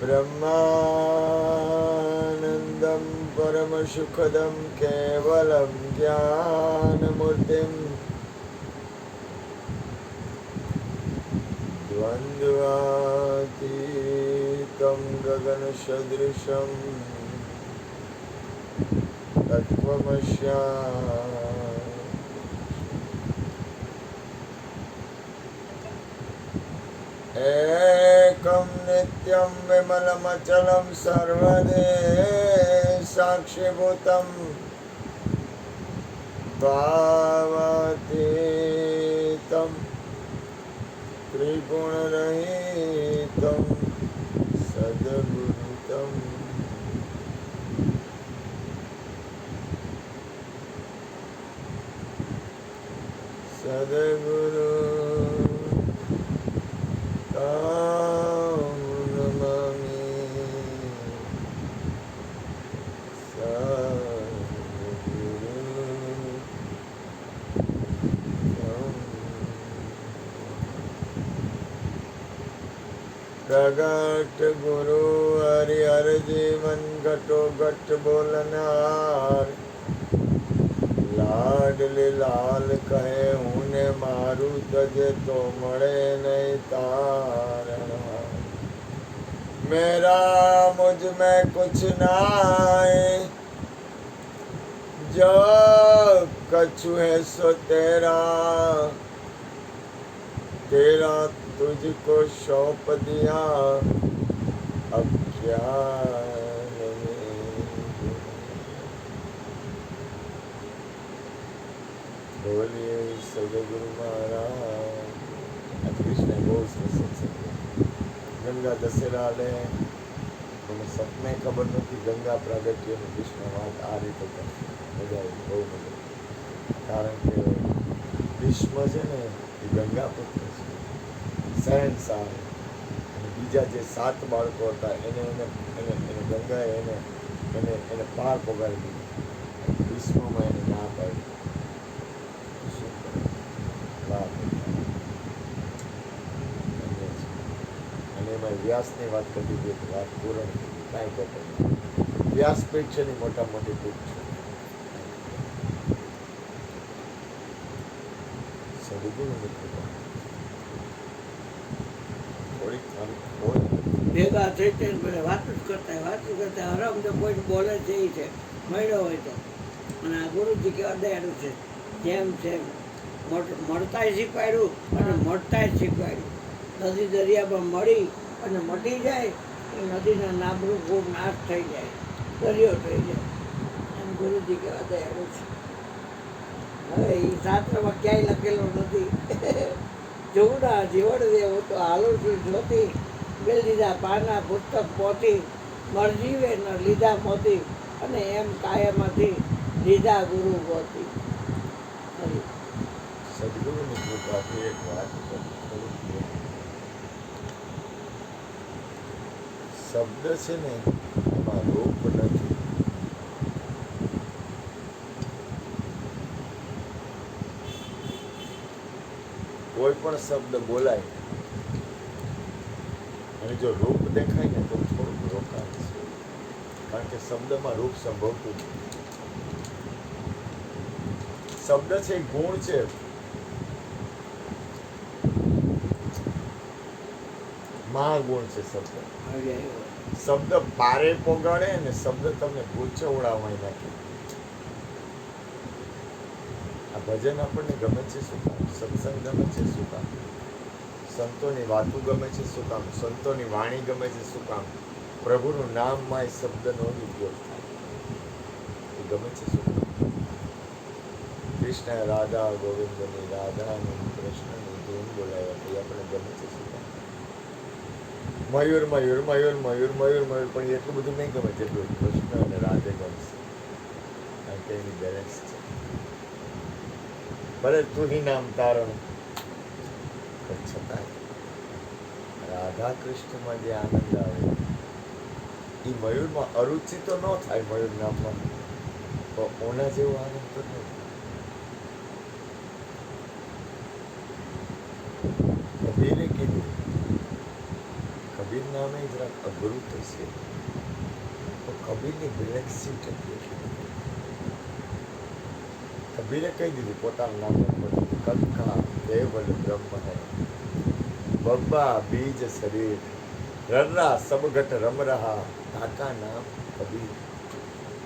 ब्रह्मानन्दं परमसुखदं केवलं ज्ञानमूर्तिं द्वन्द्वातीतं गगनसदृशं तत्त्वमस्यामि। एकं नित्यं विमलमचलं सर्वदेव साक्षिभूतं भावातीतं त्रिगुणरहितं सद्गुरुतं सद्गुरु नमामि। प्रगट गुरु हरिहर जीवन घटो घट बोलनार लाडली लाल कहे उने मारू तजे तो मळे नहीं तारणा। मेरा मुझ में कुछ नाए जो कछु है सो तेरा तेरा तुझको सौंप दिया अब क्या बोलिए सदगुरु महाराज। कृष्ण बहुत सत्संग गंगा दशेरा ले મને સપને ખબર નથી ગંગા પ્રાગટ્યની કૃષ્ણ વાત આ રીતે કરશે મજા આવી બહુ મજા કારણ કે ભીષ્મ છે ને એ ગંગા પુત્ર છે શહેનશાહ અને બીજા જે 7 બાળકો હતા એને એને એને એને ગંગાએ એને એને એને પાર પગાડી દીધી ભીષ્મમાં એને ના પાડી અને એમાં વ્યાસની વાત કરી હતી વાત પૂરણ કાંઈ કરતો વ્યાસપીઠ છે ને મોટા મોટી પીઠ છે સદગુરુની કૃપા થોડીક ભેગા થઈ વાતું જ કરતા હરમ તો કોઈ બોલે છે એ છે મળ્યો હોય તો અને આ ગુરુજી કેવા દયાળુ છે જેમ છે મળતાય શીખવાડ્યું અને મળતાય શીખવાડ્યું નદી દરિયામાં મળી અને મટી જાય એ નદીના નાબરૂ ખૂબ નાશ થઈ જાય દરિયો થઈ જાય એમ ગુરુજી કેવા દયાળુ છે હવે એ શાસ્ત્રમાં ક્યાંય લખેલો નથી જોવડા જીવડ દેવો તો હાલો છું જોતી બે લીધા પાના પુસ્તક પોથી મરજીવે ન લીધા મોતી અને એમ કાયમથી લીધા ગુરુ ગોતી સદગુરુની કૃપાથી એક વાત શબ્દ છે ને એમાં રૂપ નથી કોઈ પણ શબ્દ બોલાય અને જો રૂપ દેખાય ને તો થોડુંક રોકાણ છે કારણ કે શબ્દમાં રૂપ સંભવતું નથી શબ્દ છે ગુણ છે મહાગુણ છે શબ્દ પારે પોગાડે ને શબ્દ તમને ગુચ્છ ઉડાવાય નાખે આ ભજન આપણને ગમે છે શું કામ સત્સંગ ગમે છે શું કામ સંતોની વાતો ગમે છે શું કામ સંતોની વાણી ગમે છે શું કામ પ્રભુનું નામમાં એ શબ્દનો ઉપયોગ થાય એ ગમે છે શું કામ કૃષ્ણ રાધા ગોવિંદની રાધાની કૃષ્ણની ધૂન બોલાવ્યા એ આપણે ગમે છે શું કામ મયુર મયુર મયુર મયુર મયુર મયુર પણ એટલું બધું નહીં ગમે જેટલું કૃષ્ણ અને રાધે ગમશે કારણ કે એની બેલેન્સ છે ભલે તું નામ તારણ પણ છતાંય રાધા કૃષ્ણમાં જે આનંદ આવે એ મયુરમાં અરુચિ તો ન થાય મયુર નામમાં તો ઓના જેવો આનંદ તો નહીં કબીરે કીધું કબીરના નામે જરાક અઘરું થશે તો કબીરની બ્લેકશીટ હતી એટલી. કબીરે કહી દીધું પોતાનું નામ કક્કા કેવલ બ્રહ્મ હૈ, બબ્બા બીજ શરીર, રર્રા સબગટ રમ રહા, કાકા નામ કબીર.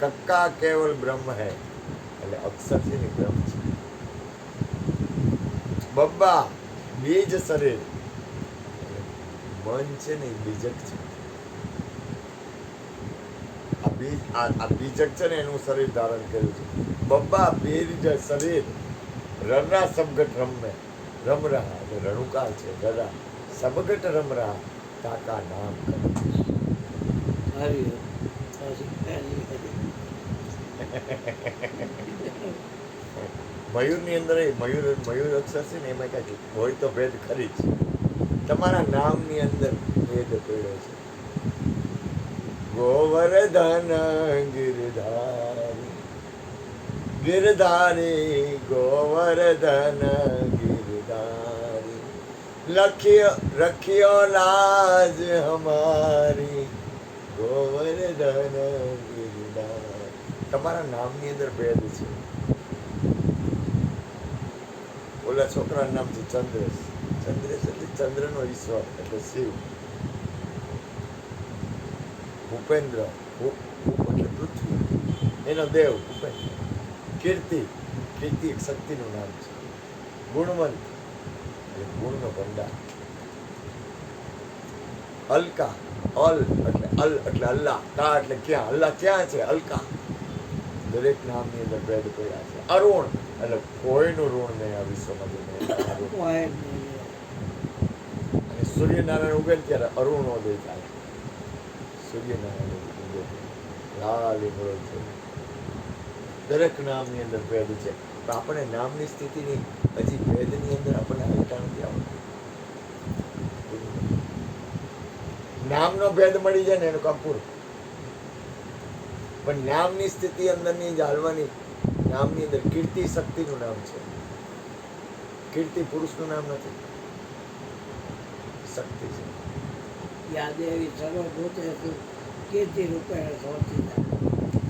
કક્કા કેવલ બ્રહ્મ હૈ એટલે અક્ષર છે ને બ્રહ્મ છે. બબ્બા બીજ શરીર, મન છે ને એ બીજક છે. આ બીજક છે ને એનું શરીર ધારણ કર્યું છે. બબ્બા બીજ શરીર, રર્રા સબગટ રમ રહા એટલે રણુકાર છે. રરા સબગટ રમ રહા, કાકા નામ હરિ હરિ હરિ. મયુરની અંદર મયુર અક્ષર છે ને એમાં કઈ હોય તો ભેદ ખરી જ. તમારા નામની અંદર ભેદ પડ્યો છે. ગોવર્ધન ગિરધારી, ગિરધારી ગોવર્ધન ગિરધારી, રખિયો લાજ હમારી, ગોવર્ધન ગિરધારી. તમારા નામની અંદર ભેદ છે. ઓલા છોકરાનું નામ છે ચંદ્રેશ. ચંદ્રેશ એટલે ચંદ્રનો ઈશ્વર એટલે શિવ. ભૂપેન્દ્ર એટલે પૃથ્વી, એનો દેવ ભૂપેન્દ્ર. કીર્તિ કીર્તિ એક શક્તિનું નામ છે. ગુણવંત એટલે ગુણનો ભંડાર. અલકા અલ એટલે અલ્લાહ, કા એટલે ક્યાં, અલ્લાહ ક્યાં છે, અલકા. દરેક નામની અંદર ભેદ પડ્યા છે. અરુણ એટલે કોઈનું ઋણ નહીં આ વિશ્વમાં કોઈ નહીં. અને સૂર્યનારાયણ ઉગે ને ત્યારે અરુણોદય થાય. સૂર્યનારાયણ ઉગે લાલ ઇમરોદ છે. દરેક નામની અંદર ભેદ છે. પણ આપણે નામની સ્થિતિની હજી ભેદની અંદર આપણને આવતા નથી આવડતું. નામનો ભેદ મળી જાય ને એનું કામ પૂરું. પણ નામની સ્થિતિ અંદરની જ હાલવાની. નામની અંદર કીર્તિ શક્તિનું નામ છે. કીર્તિ પુરુષનું નામ નથી, શક્તિ છે. યા દેવી સર્વભૂતેષુ કીર્તિ રૂપેણ સંસ્થિતા.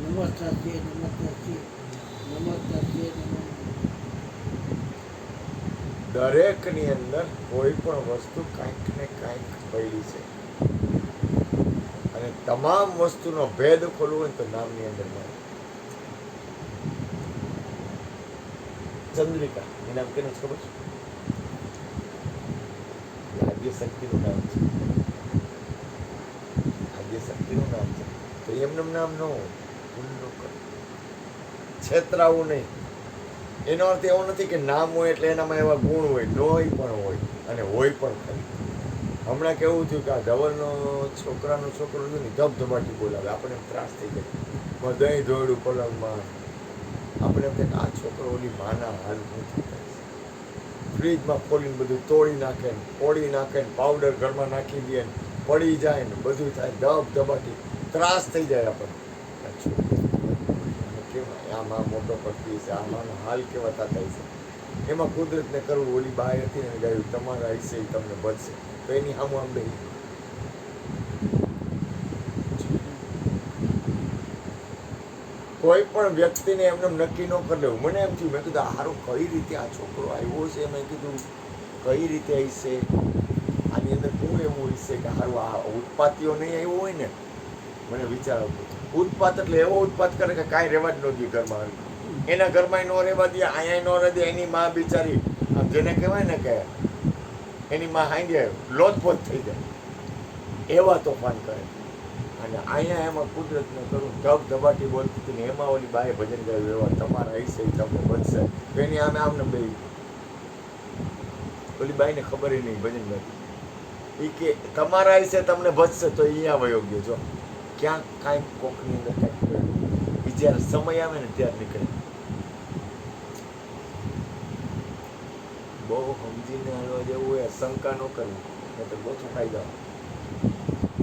નમસ્તસ્યે નમસ્તસ્યે નમસ્તસ્યે નમઃ. દરેકની અંદર કોઈ પણ વસ્તુ કાંઈક ને કાંઈક પડી છે. અને તમામ વસ્તુનો ભેદ ખોલવો હોય તો નામની અંદર મળે. ચંદ્રિકા એ નામ કેનું છે ખબર છે? આદ્ય શક્તિનું નામ છે. આદ્ય શક્તિનું નામ છે. તો એમનું નામ ન હોય, ભૂલનું કરે, છેતરાવું નહીં. એનો અર્થ એવો નથી કે નામ હોય એટલે એનામાં એવા ગુણ હોય. નોય પણ હોય અને હોય પણ ખરી. હમણાં કેવું થયું કે આ ધવલનો છોકરાનો છોકરો છે ને ધબધબાટી બોલાવે, આપણે ત્રાસ થઈ ગયો. દહીં ધોયડું પલંગમાં. આપણે એમ કે આ છોકરો ઓલી માના હાલ નથી થાય. ફ્રીજમાં ખોલીને બધું તોડી નાખે ને ફોડી નાખે ને પાવડર ઘરમાં નાખી દે ને પડી જાય ને બધું થાય. ધબધબાટી ત્રાસ થઈ જાય આપણને. કેવા આમાં મોટો પડતી છે, આમાં હાલ કેવા થતા છે. એમાં કુદરતને કરવું. ઓલી બાય હતી ને ગાયું તમારા હિસ્સે તમને બચશે તો એની સામું આમ બેહી. કોઈ પણ વ્યક્તિને એમને નક્કી ન કરી લેવું. મને એમ થયું, મેં કીધું હારું કઈ રીતે આ છોકરો આવ્યો છે. મેં કીધું કઈ રીતે હશે, આની અંદર શું એવું હશે કે હારું આ ઉત્પાતીઓ નહીં આવ્યો હોય ને. મને વિચાર આવતો ઉત્પાત એટલે એવો ઉત્પાત કરે કે કાંઈ રહેવા જ ન દે ઘરમાં. એના ઘરમાં ન રહેવા દે, અહીંયા ન રહે દે. એની માં બિચારી આમ જેને કહેવાય ને કે એની માં હાંગે લોથપોથ થઈ જાય એવા તોફાન કરે. અને અહીંયા એમાં કુદરતને કરું ધબધબાટી બોલતી હતી ને એમાં ઓલી બાએ ભજન ગાયું એવા તમારા હશે તમને બચશે. તો એની આમે આમને બે ઓલી બાઈને ખબર નહીં ભજન ગાતી. એ કે તમારા હશે તમને બચશે તો અહીંયા વયો ગયો. જો ક્યાંક કાંઈક કોકની અંદર કાંઈક જ્યારે સમય આવે ને ત્યારે નીકળે. બહુ સમજીને હાલવા જેવું હોય, શંકા ન કરવી નહીં તો ઓછું ખાઈ જાવ.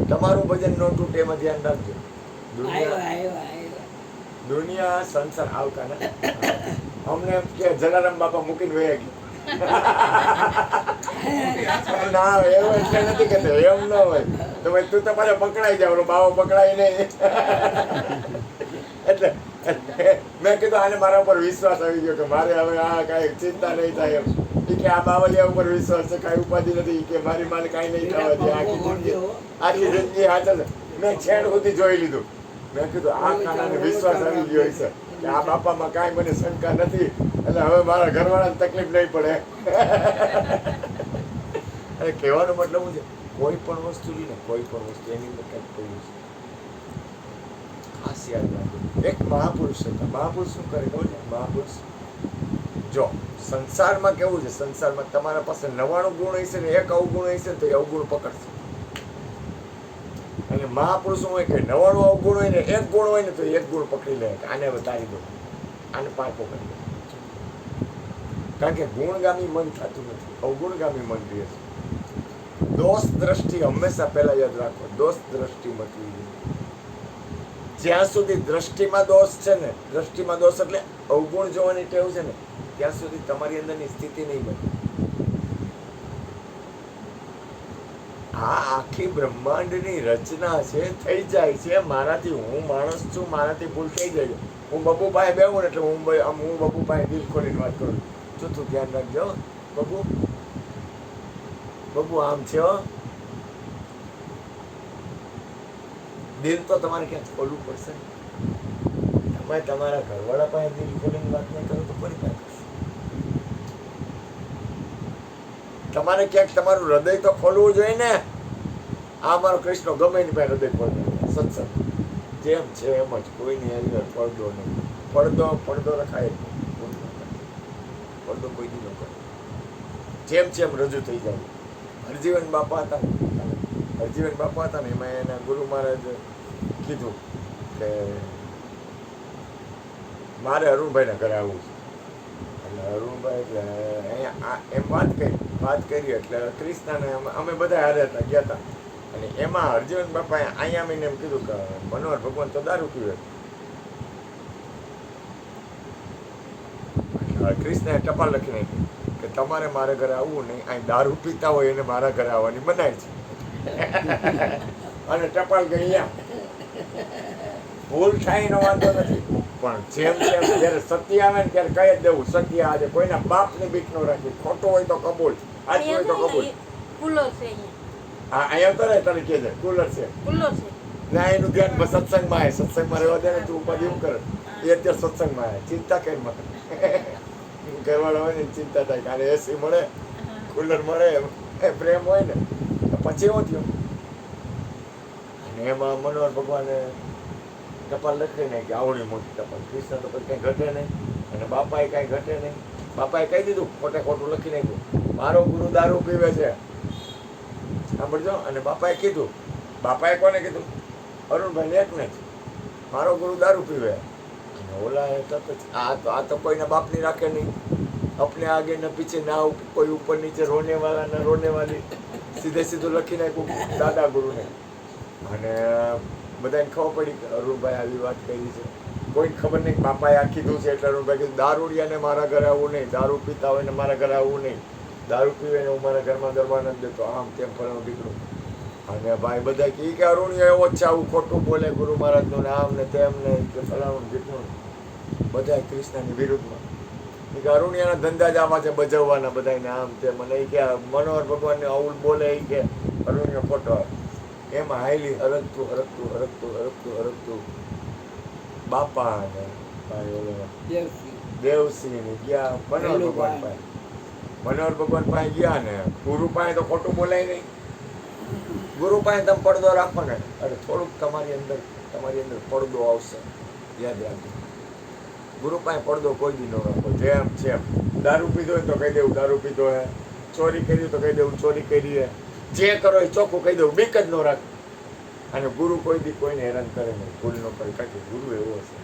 તમારું ભજન ન તૂટે એમાં ધ્યાન રાખજો. દુનિયા સંસાર આવતા ને અમને એમ કે જલારામ બાપા મૂકીને વયા ગયા. ના એવું એટલે નથી કહેતો, એમ ન હોય તો ભાઈ તું તો પાછો પકડાઈ જાવ, બાવો પકડાય નહીં. એટલે મેં કીધું આને મારા ઉપર વિશ્વાસ આવી ગયો કે મારે હવે આ કાંઈ ચિંતા નહીં થાય એમ. ઈ કે આ બાવલિયા ઉપર વિશ્વાસ છે, કાંઈ ઉપાધિ નથી. ઈ કે મારી માને કાંઈ નહીં થવા દે, આખી જિંદગી હાચલ. મેં છેડ સુધી જોઈ લીધું. મેં કીધું આ કાનાને વિશ્વાસ આવી ગયો છે કે આ બાપામાં કાંઈ મને શંકા નથી, એટલે હવે મારા ઘરવાળાને તકલીફ નહીં પડે. અને કહેવાનો મતલબ શું છે, કોઈ પણ વસ્તુ લઈને કોઈ પણ વસ્તુ એની અંદર કંઈક કર્યું છે. ખાસ યાદ રાખો, એક મહાપુરુષ હતા. મહાપુરુષ શું કરે ખબર છે? મહાપુરુષ જો સંસારમાં કેવું છે, સંસારમાં તમારા પાસે 99 ગુણ હશે ને એક અવગુણ હશે ને તો એ અવગુણ પકડશે. અને મહાપુરુષ શું હોય કે 99 અવગુણ હોય ને એક ગુણ હોય ને તો એક ગુણ પકડી લે, આને વધારી દો, આને પાકો કરી દો. કારણ કે ગુણગામી મન થતું નથી, અવગુણગામી મન રહે છે. દોષ દ્રષ્ટિ હંમેશા પહેલા યાદ રાખો, દોષ દ્રષ્ટિ મતવી. જ્યાં સુધી દ્રષ્ટિમાં દોષ છે ને, દ્રષ્ટિમાં દોષ એટલે અવગુણ જોવાની ટેવ છે ને, ત્યાં સુધી તમારી અંદરની સ્થિતિ નહીં બને. આ આખી બ્રહ્માંડની રચના છે, થઈ જાય છે મારાથી. હું માણસ છું, મારાથી ભૂલ થઈ જાય. હું બબુ પાસે બેહું ને એટલે હું બબુ પાસે દિલ ખોલીને વાત કરું. જો તું ધ્યાન રાખજો બબુ, બબુ આમ છે હો. દિલ તો તમારે ક્યાંક ખોલવું પડશે. તમે તમારા ઘરવાળા પાસે દિલ ખોલીને વાત નહીં કરો તો કોની પાસે કરશો? તમારે ક્યાંક તમારું હૃદય તો ખોલવું જોઈએ ને. આ મારો કૃષ્ણ ગમે એની પાસે હૃદય ખોલે, સત્સંગ જેમ છે એમ જ, કોઈની અંદર પડદો નહીં. પડદો રખાય જ નહીં, પડદો કોઈ દી ન કરે. જેમ જેમ રજૂ થઈ જાય. હરજીવન બાપા હતા ને એમાં એના ગુરુ મહારાજ કીધું કે મારે અરુણભાઈના ઘરે આવવું છે. એટલે અરુણભાઈ એટલે અહીંયા એમ વાત કરી એટલે ક્રિષ્નાને અમે બધા હારે હતા, ગયા હતા. અને એમાં હરજીવન બાપાએ અહીંયા આવીને એમ કીધું કે મનોહર ભગવાન તો દારૂ પીવે. ક્રિષ્નાએ ટપાલ લખી નાખી કે તમારે મારા ઘરે આવવું નહીં, અહીં દારૂ પીતા હોય એને મારા ઘરે આવવાની મનાય છે. અને ટપાલ ગઈ અહીંયા. ભૂલ થાય એનો વાંધો નથી, પણ જેમ જ્યારે સત્ય આવે ને ત્યારે કહી જ દેવું, સત્ય આજે કોઈના બાપની બીક ન રાખી. ખોટું હોય તો કબૂલ, આજ હોય તો કબૂલ. હા અહીંયા કરે તને કે છે કુલર છે ના, એનું ધ્યાન સત્સંગમાં આવે. સત્સંગમાં રહેવા દે ને, તું ઉપાધિ એવું કરે. એ અત્યારે સત્સંગમાં આવે, ચિંતા કરી માં ઘરવાળા હોય ને ચિંતા થાય. કારણ એસી મળે, કુલર મળે, પ્રેમ હોય ને તો પછી એવો થયો. અને એમાં મનોહર ભગવાને ટપાલ લખી નહીં કે આવડી મોટી ટપાલ. કૃષ્ણ તો કંઈ ઘટે નહીં અને બાપાએ કાંઈ ઘટે નહીં. બાપાએ કહી દીધું, ખોટે ખોટું લખી નાખ્યું, મારો ગુરુ દારૂ પીવે છે, સાંભળજો. અને બાપાએ કીધું, બાપાએ કોને કીધું? અરુણભાઈને એકને જ, મારો ગુરુ દારૂ પીવે. અને ઓલા તરત જ આ તો કોઈના બાપની રાખે નહીં, अपने आगे न पीछे ना कोई ऊपर नीचे रोने वाला न रोने वाली, સીધે સીધું લખી નાખ્યું દાદા ગુરુને. અને બધાને ખબર પડી કે અરુણભાઈ આવી વાત કરી છે. કોઈને ખબર નહીં બાપાએ આ કીધું છે એટલે અરુણભાઈ કીધું દારૂડિયાને મારા ઘરે આવવું નહીં, દારૂ પીતા હોય ને મારા ઘરે આવવું નહીં, દારૂ પીવે ને હું મારા ઘરમાં દરવા નથી દેતો, આમ તેમ ફલાણું દીકરું. અને ભાઈ બધા કે અરુણિયા એવો જ છે, આવું ખોટું બોલે ગુરુ મહારાજનું ને આમ ને તેમ ને કે ફલાણું દીકરું. બધા કૃષ્ણની વિરુદ્ધમાં કે અરુણિયાના ધંધા જ આમાં છે બજાવવાના બધાને આમ તેમ. મને એ કે મનોહર ભગવાનને આવું બોલે એ કે અરુણિયો ખોટો. એમાં હાઈલી હરકતું બાપા ને ભાઈ ઓલો દેવસિંહ ને ગયા મનોહર ભગવાન પાસે. મનોહર ભગવાન પાસે ગયા ને ગુરુ પાસે તો ખોટું બોલાય નહીં. ગુરુ પાસે તમે પડદો રાખો ને એટલે થોડુંક તમારી અંદર પડદો આવશે, યાદ રાખજો. ગુરુ પાસે પડદો કોઈ દી ન રાખો. જેમ છે દારૂ પીધો હોય તો કહી દેવું દારૂ પીધો હે, ચોરી કરી તો કહી દેવું ચોરી કરી હે, જે કરો એ ચોખ્ખું કહી દેવું, બીક જ ન રાખ. અને ગુરુ કોઈ દી કોઈને હેરાન કરે નહીં, ભૂલ ન કરે. કારણ કે ગુરુ એવો છે,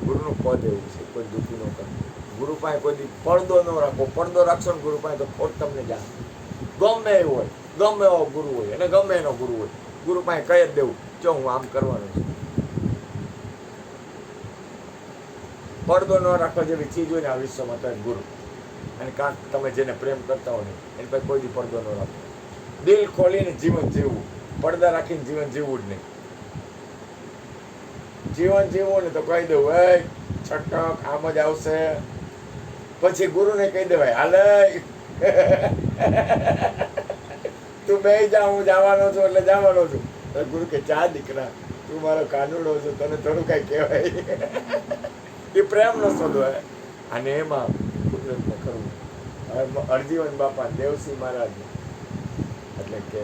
ગુરુનું પદ એવું છે, કોઈ દુઃખી ન કરે. ગુરુ પાસે કોઈ દી પડદો ન રાખો. પડદો રાખશો ને ગુરુ પાસે તો ખોટ તમને જાય. ગમે એવું હોય, ગમે એવો ગુરુ હોય અને ગમે એનો ગુરુ હોય, ગુરુ પાસે કહી જ દેવું જો હું આમ કરવાનું છું. પડદો ન રાખવા જેવી ચીજ હોય ને આ વિશ્વમાં તો ગુરુ. અને કાંક તમે જેને પ્રેમ કરતા હો ને એની પાસે કોઈ દી પડદો ન રાખો. દિલ ખોલીને જીવન જીવવું, પડદા રાખીને જીવન જીવવું જ નહીં. જીવન જીવવું ને તો કહી દઉં એ છટક આમ જ આવશે, પછી ગુરુને કહી દેવાય હાલે તું બે જા, હું જવાનો છું એટલે જવાનો છું. ગુરુ કે ચા દીકરા, તું મારો કાનુડો છો, તને થોડું કઈ કહેવાય. એ પ્રેમનો સોદો હે. અને એમાં કુદરતને કરવું. હરજીવન બાપા દેવસિંહ મહારાજ એટલે કે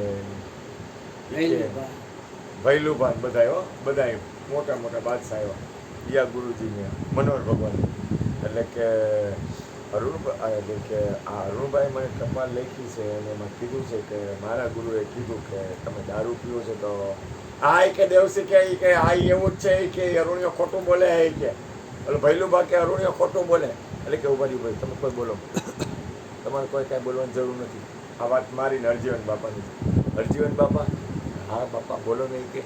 ભૈલુભાન બધા મોટા મોટા બાદશાહ એવા યા ગુરુજીને મનોહર ભગવાન એટલે કે અરુણભાઈ મને ટપાલ લખી છે અને એમાં કીધું છે કે મારા ગુરુએ કીધું કે તમે દારૂ પીવો છો તો આ કે દેવસિંહ કે આ એવું જ છે કે અરુણિયો ખોટું બોલે કે એટલે ભૈલુભા કે અરુણિયો ખોટું બોલે એટલે કે ઉભા ભાઈ તમે કોઈ બોલો, તમારે કોઈ કાંઈ બોલવાની જરૂર નથી. આ વાત મારી ને હરજીવન બાપાની. હરજીવન બાપા હા બાપા બોલો નહીં કે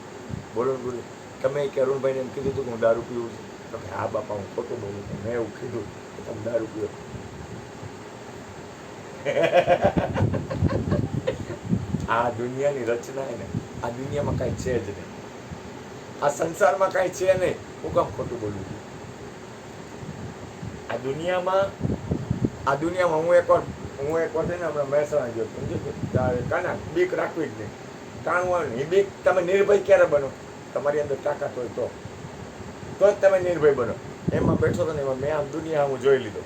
બોલો ને બોલો. તમે કે અરુણભાઈને એમ કીધું હતું કે હું દારૂ પીવું છું તો કે હા બાપા હું ખોટું બોલું છું, મેં એવું કીધું કે તમે દારૂ પીવો. આ દુનિયાની રચના હે ને, આ દુનિયામાં કાંઈ છે જ નહીં, આ સંસારમાં કાંઈ છે નહીં. હું કામ ખોટું બોલું છું? આ દુનિયામાં હું એકવાર છે ને આપણે મહેસાણા ગયો સમજો કાના બીક રાખવી જ નહીં. કાણું એ બીક તમે નિર્ભય ક્યારે બનો? તમારી અંદર તાકાત હોય તો જ તમે નિર્ભય બનો. એમાં બેઠો હતો ને એમાં મેં આમ દુનિયા હું જોઈ લીધો.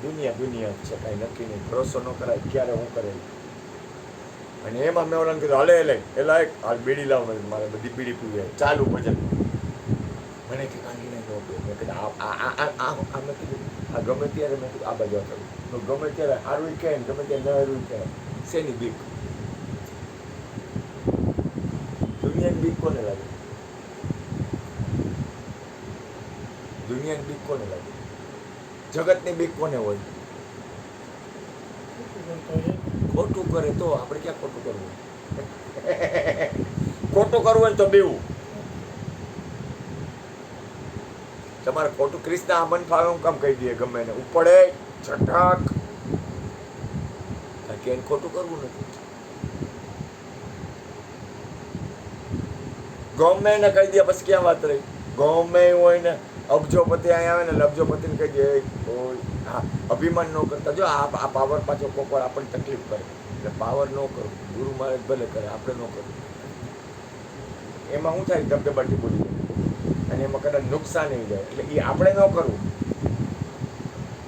દુનિયા જ છે, કાંઈ નક્કી નહીં, ભરોસો ન કરાય ક્યારે હું કરેલું. અને એમાં મેં ઓલાને કીધું હલે એલા એક હાલ બીડી લાવ, મારે બધી બીડી પીવી ચાલુ ભજન. મને કે કાંગી નહીં મેં કીધું આ મેં કીધું આ ગમે ત્યારે મેં કીધું આ બાજુ કરું ગમે ત્યારે હારવું કહે ને ગમે ત્યારે ન હારવું કહે. શેની બીક? દુનિયાની બીક કોને લાગે? દુનિયાની બીક કોને લાગે? જગતની બીક કોને હોય? ખોટું કરે તો આપણે ક્યાં ખોટું કરવું? ખોટું કરવું હોય ને તો બેવું. તમારે ખોટું ક્રિસ્તા આ મન ફાવે હું કામ કહી દઈએ ગમે ને ઉપડે છટક, કારણ કે એને ખોટું કરવું નથી. ગમે ને કહી દે પછી ક્યાં વાત રહી? ગમે હોય ને અબજોપતિ અહીંયા આવે ને અબજોપતિને કહી દે હા અભિમાન ન કરતા. જો આ પાવર પાછો કોક વાર આપણને તકલીફ કરે એટલે પાવર ન કરવું. ગુરુ મહારાજ ભલે કરે, આપણે ન કરવું. એમાં શું થાય? ધબધબાટી બોલી જાય અને એમાં કદાચ નુકસાન આવી જાય. એટલે એ આપણે ન કરવું.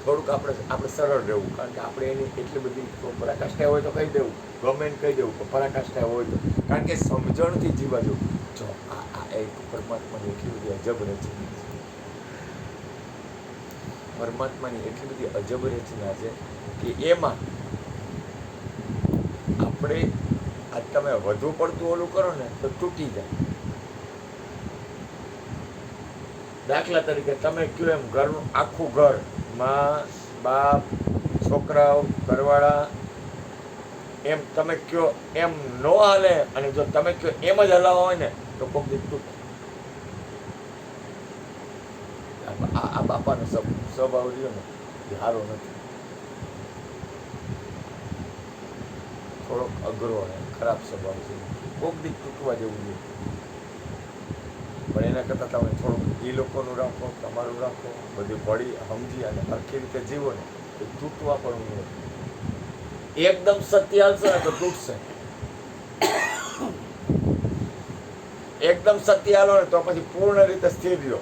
થોડુંક આપણે સરળ રહેવું, કારણ કે આપણે એની એટલી બધી પરાકાષ્ઠા હોય તો કહી દેવું, ગમે એને કહી દેવું પરાકાષ્ઠા હોય તો, કારણ કે સમજણથી જીવા જવું. જો આ એક પરમાત્માની એટલી બધી અજબ રચના છે. પરમાત્માની એટલી બધી અજબ રચના છે કે એમાં આપણે આજ તમે વધુ પડતું ઓલું કરો ને તો તૂટી જાય. દાખલા તરીકે તમે કયો એમ ઘરનું આખું ઘર, માં બાપ છોકરાઓ ઘરવાળા, એમ તમે કયો એમ ન હાલે. અને જો તમે કયો એમ જ હલાવો હોય ને તો કોક દી તૂટે. આ બાપાનો સ્વભાવ રહ્યો ને એ સારો નથી, થોડોક અઘરો અને ખરાબ સ્વભાવ છે. કોક દી તૂટવા જેવું છે. પણ એના કરતાં તમે થોડુંક એ લોકોનું રાખો, તમારું રાખો, બધું પડી સમજી અને સરખી રીતે જીવો ને તો તૂટવા પણ નહીં. એકદમ સત્ય હાલશે ને તો તૂટશે. એકદમ સત્ય હાલો ને તો પછી પૂર્ણ રીતે સ્થિર રહ્યો.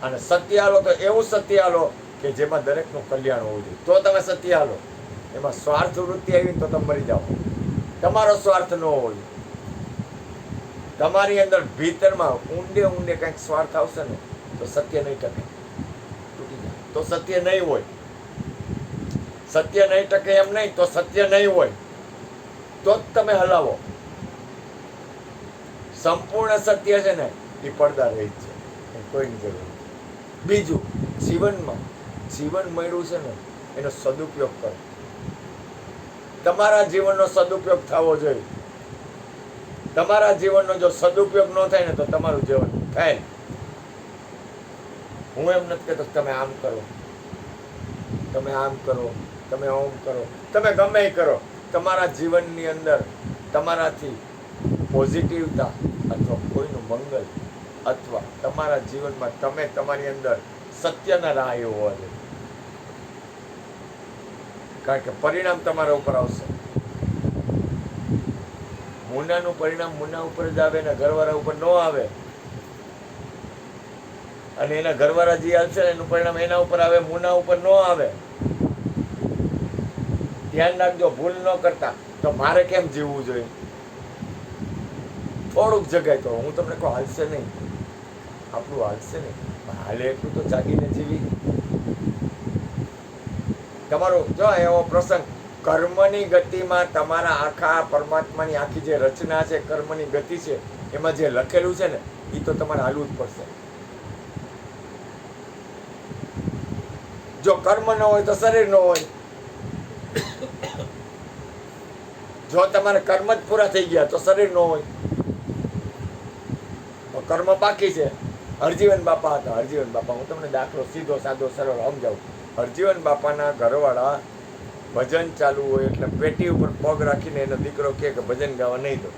અને સત્ય હાલો તો એવું સત્ય હાલો કે જેમાં દરેકનું કલ્યાણ હોવું જોઈએ. તો તમે સત્ય હાલો. એમાં સ્વાર્થ વૃત્તિ આવી ને તો તમે મરી જાઓ. તમારો સ્વાર્થ ન હોય. તમારી અંદર ભીતરમાં ઊંડે કંઈક સ્વાર્થ આવશે ને તો સત્ય નહીં ટકે, તૂટી જાય. તો સત્ય નહીં હોય. સત્ય નહીં ટકે એમ નહીં, તો સત્ય નહીં હોય તો જ તમે હલાવો. સંપૂર્ણ સત્ય છે ને એ પડદા રહી છે, કોઈની જરૂર નથી. બીજું, જીવન મળ્યું છે ને એનો સદુપયોગ કરો. તમારા જીવનનો સદુપયોગ થવો જોઈએ. તમારા જીવનનો જો સદુપયોગ ન થાય ને તો તમારું જીવન થાય. હું એમ નથી કહેતો તમે આમ કરો, તમે આમ કરો, તમે ઓમ કરો, તમે ગમે એ કરો, તમારા જીવનની અંદર તમારાથી પોઝિટિવતા અથવા કોઈનું મંગલ અથવા તમારા જીવનમાં તમે તમારી અંદર સત્યના રાહ એવો હોવા જોઈએ. કારણ કે પરિણામ તમારા ઉપર આવશે. મુનાનું પરિણામ મુના ઉપર જ આવે ને ઘરવાળા ઉપર ન આવે. અને એના ઘરવાળા જે હાલશે એનું પરિણામ એના ઉપર આવે, મુના ઉપર ન આવે. ધ્યાન રાખજો, ભૂલ ન કરતા. તો મારે કેમ જીવવું જોઈએ? થોડુંક જગાય તો હું તમને કહું, હાલશે નહીં, આપણું હાલશે નહીં, હાલે એટલું તો જાગીને જીવી. તમારો જો એવો પ્રસંગ, કર્મની ગતિમાં તમારા આખા પરમાત્માની આખી જે રચના છે, કર્મની ગતિ છે, એમાં જે લખેલું છે ને એ તો તમારે હાલવું જ પડશે. જો કર્મ ન હોય તો શરીર ન હોય. જો તમારે કર્મ જ પૂરા થઈ ગયા તો શરીર ન હોય. તો કર્મ બાકી છે. હરજીવન બાપા હતા. હરજીવન બાપા, હું તમને દાખલો સીધો સાદો સરળ સમજાવું. હરજીવન બાપાના ઘરવાળા ભજન ચાલુ હોય એટલે પેટી ઉપર પગ રાખીને એનો દીકરો કહે કે ભજન ગાવા નહીં દો.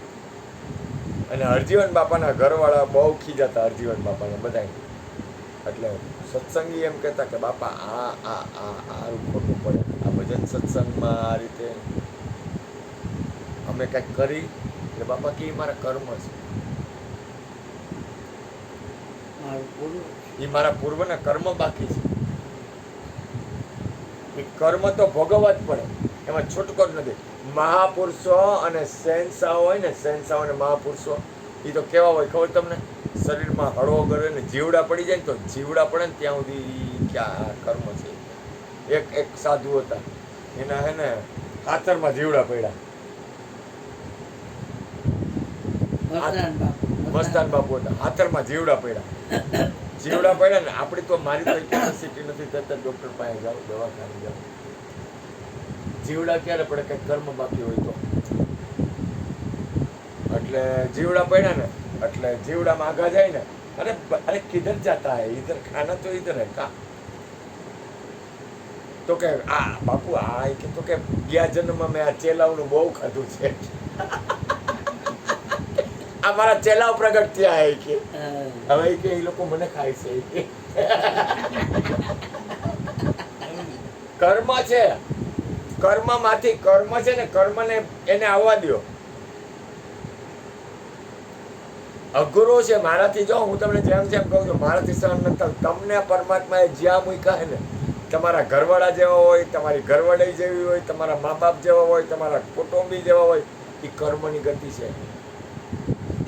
અને હરજીવન બાપાના ઘરવાળા બહુ ખીજાતા હરજીવન બાપાને બધા. એટલે સત્સંગી એમ કહેતા કે બાપા આ ખોટું પડે, આ ભજન સત્સંગમાં આ રીતે અમે કંઈક કરી. એટલે બાપા કે મારા કર્મ છે, એ મારા પૂર્વના કર્મ બાકી છે. એ કર્મ તો ભોગવવા જ પડે, એમાં છૂટકો જ નથી. મહાપુરુષો અને શહેનશાહ હોય ને, શહેનશાહ અને મહાપુરુષો એ તો કેવા હોય ખબર તમને? શરીરમાં હળવો કરે ને જીવડા પડી જાય ને તો જીવડા પડે ને ત્યાં સુધી ક્યાં કર્મ છે. એક સાધુ હતા, એના હે ને હાથરમાં જીવડા પડ્યા. મસ્તાન બાપુ હતા, હાથરમાં જીવડા પડ્યા. જીવડા પડ્યા ને આપણી તો મારી તો કેપેસિટી નથી, તરત ડોક્ટર પાસે જાઓ, દવાખાને જાઓ. જીવડા ક્યારે પડે? કઈ કર્મ બાકી હોય તો. એટલે જીવડા પડ્યા ને એટલે જીવડામાં આગા જાય ને, અરે કિધર જાતા હે, ઇધર ખાના તો ઇધર હે કા. તો કે આ બાપુ આ તો કે ગયા જન્મમાં મેં આ ચેલાવનું બહુ ખાધું છે. આ મારા ચેલાવ પ્રગટ થયા હે કે હવે કે એ લોકો મને ખાય છે. કર્મ છે, કર્મમાંથી કર્મ છે ને, કર્મને એને આવવા દો. અઘરો છે મારાથી. જો હું તમને જેમ જેમ કહું છું, મારાથી સહન નથી થતું. તમને પરમાત્માએ જ્યાં મૂક્યા હે ને, તમારા ઘરવાળા જેવા હોય, તમારી ઘરવાળી જેવી હોય, તમારા મા બાપ જેવા હોય, તમારા કુટુંબી જેવા હોય, એ કર્મની ગતિ છે.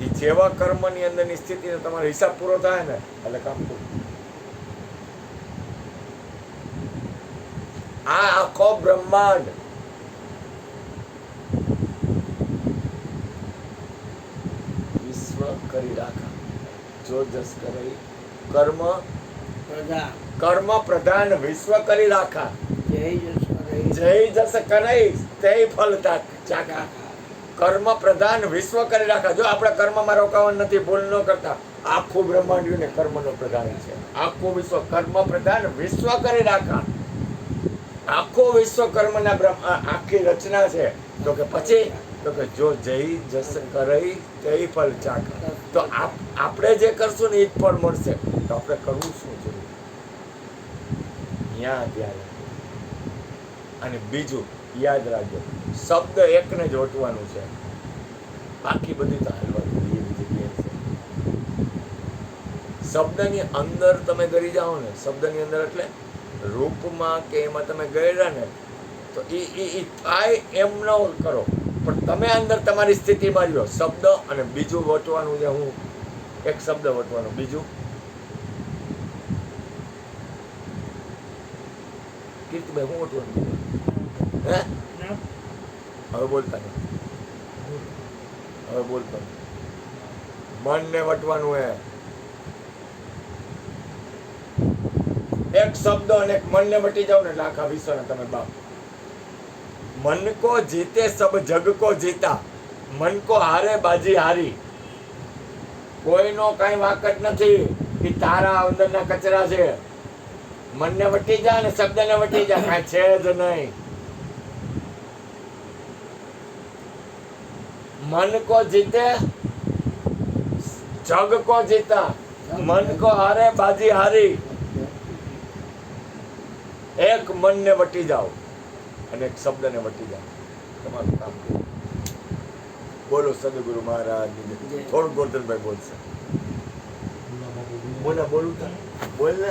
એ જેવા કર્મની અંદરની સ્થિતિનો તમારો હિસાબ પૂરો થાય ને એટલે કામ પૂરું. આ આખો બ્રહ્માંડ વિશ્વ કરી રાખા જો જસ કરે કર્મ પ્રધાન વિશ્વ કરી રાખા જય જસ કરે તે ફલ ચાખા. કર્મ પ્રધાન વિશ્વ કરી રાખા. જો આપણે કર્મમાં રોકાવાનું નથી, ભૂલ ન કરતા. આખું બ્રહ્માંડ કર્મનો પ્રધાન છે. આખું વિશ્વ કર્મ પ્રધાન વિશ્વ કરી રાખા. આખું વિશ્વ કર્મના આખી રચના છે. તો કે પછી તો કે જો જય જસ કરઈ તે ફલ ચાખા. તો આપણે જે કરશું ને એ જ ફળ મળશે. તો આપણે કરવું શું જોઈએ? ત્યાં ધ્યાન. અને બીજું યાદ રાખજો, શબ્દ એકને જ ઓટવાનું છે, બાકી બધું તો હાલવાનું એવી જગ્યાએ છે. શબ્દની અંદર તમે ગરી જાઓ ને, શબ્દની અંદર એટલે રૂપમાં કે એમાં તમે ગયેલા ને તો એ થાય એમ ન કરો, પણ તમે અંદર તમારી સ્થિતિમાં રહ્યો. શબ્દ અને બીજું વટવાનું છે. હું એક શબ્દ વટવાનો, બીજું કીર્તિભાઈ હું વટવાનું? હે હવે બોલતા નહીં, હવે બોલતા નહીં. મનને વટવાનું હે. એક શબ્દ અને એક મનને વટી જાવ ને એટલે આખા વિશ્વના તમે બાપ. મન કો જીતે સબ જગ કો જીતા, મન કો હારે બાજી હારી. કોઈનો કઈ વાક જ નથી. એ તારા અંદરના કચરા છે. મનને વટી જા ને શબ્દને વટી જા, કાંઈ છે જ નહીં. मन को जीते जग को जीता, मन को हारे बाजी हारी। एक मन ने वटी जाओ અને એક શબ્દ ને વટી જાઓ, તમારું કામ થયું. બોલો સદગુરુ મહારાજ. થોડું ગોરધનભાઈ બોલશે. બોલું બોલ ને.